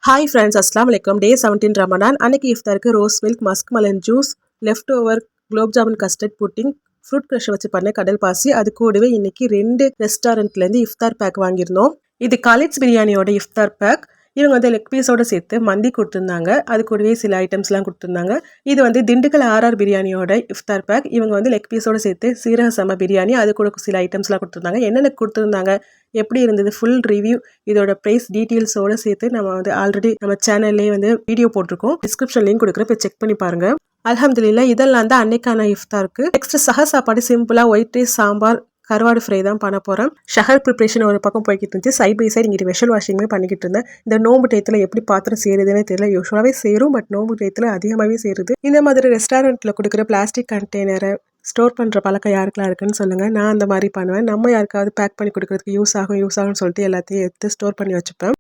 Hi friends, அஸ்லாம் வலைக்கம். டே 17 Ramadan. அன்னைக்கு இஃப்தாருக்கு rose milk, musk melon juice, left over gulab jamun custard pudding, fruit crush வச்சு பண்ண கடல் பாசி. அது கூடவே இன்னைக்கு 2 ரெஸ்டாரண்ட்லேருந்து இஃப்தார் பேக் வாங்கியிருந்தோம். இது காலிட்ஸ் பிரியாணியோட இஃப்தார் பேக். இவங்க வந்து லெக் பீஸோட சேர்த்து மந்தி கொடுத்துருந்தாங்க. அது கூடவே சில ஐட்டம்ஸ்லாம் கொடுத்துருந்தாங்க. இது வந்து திண்டுக்கல் ஆர்ஆர் பிரியாணியோட இஃப்தார் பேக். இவங்க வந்து லெக் பீஸோட சேர்த்து சீரக சம பிரியாணி, அது கூட சில ஐட்டம்ஸ்லாம் கொடுத்துருந்தாங்க. என்னென்ன கொடுத்துருந்தாங்க, எப்படி இருந்தது, ஃபுல் ரிவ்யூ, இதோட ப்ரைஸ் டீட்டெயில்ஸோட சேர்த்து நம்ம வந்து ஆல்ரெடி நம்ம சேனல்லே வந்து வீடியோ போட்டிருக்கோம். டிஸ்கிரிப்ஷன் லிங்க் கொடுக்குறேன், போய் செக் பண்ணி பாருங்க. அல்ஹம்துலில்லாஹ், இதெல்லாம் தான் அன்னைக்கான இஃப்தாருக்கு. நெக்ஸ்ட் சஹர் சாப்பாடு சிம்பிளாக ஒயிட் ரைஸ், சாம்பார், கருவாடு ஃப்ரை தான் பண்ண போகிறேன். ஷஹர் ப்ரிப்ரேஷன் ஒரு பக்கம் போய்கிட்டு இருந்துச்சு. சைட் பை சைடு இங்கிட்டு வெஷல் வாஷிங்குமே பண்ணிக்கிட்டு இருந்தேன். இந்த நோம்பு டயத்தில் எப்படி பாத்திரம் செய்யறதுன்னு தெரியல. யூஸ்வலாகவே சேரும், பட் நோம்பு டயத்தில் அதிகமாகவே சேருது. இந்த மாதிரி ரெஸ்டாரண்ட்டில் கொடுக்குற பிளாஸ்டிக் கண்டெய்னரை ஸ்டோர் பண்ணுற பழக்கம் யாருக்கெல்லாம் இருக்குன்னு சொல்லுங்கள். நான் அந்த மாதிரி பண்ணுவேன். நம்ம யாருக்காவது பேக் பண்ணி கொடுக்குறதுக்கு யூஸ் ஆகும்னு சொல்லிட்டு எல்லாத்தையும் எடுத்து ஸ்டோர் பண்ணி வச்சுப்பேன்.